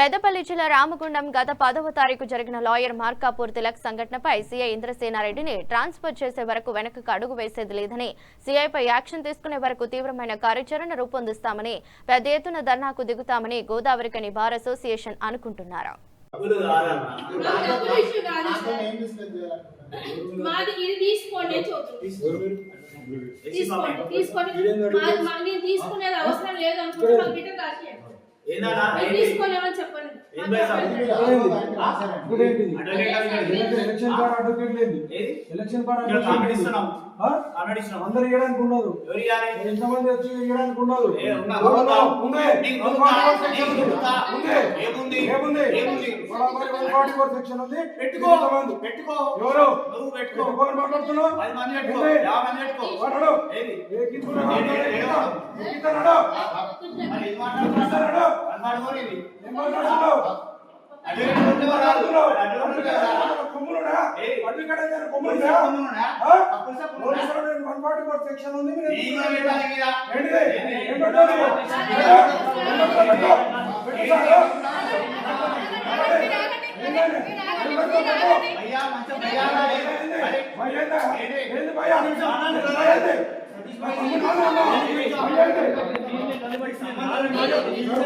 పెద్దపల్లి జిల్లా రామగుండం గత 10వ తారీఖు జరిగిన లాయర్ మార్కాపూర్ తిలక్ సంఘటనపై సీఐ ఇంద్రసేనారెడ్డిని ట్రాన్స్ఫర్ చేసే వరకు వెనక్కు అడుగు వేసేది లేదని, సీఐపై యాక్షన్ తీసుకునే వరకు తీవ్రమైన కార్యాచరణ రూపొందిస్తామని, పెద్ద ఎత్తున ధర్నాకు దిగుతామని గోదావరికని బార్ అసోసియేషన్ అనుకుంటున్నారు. అందరు ఇవ్వడానికి ఉండదు, ఎంతమంది వచ్చి ఇవ్వడానికి ఉండదు. సెక్షన్ ఉంది, ఎవరు మాట్లాడుతున్నావు? సెక్షన్ ఉంది,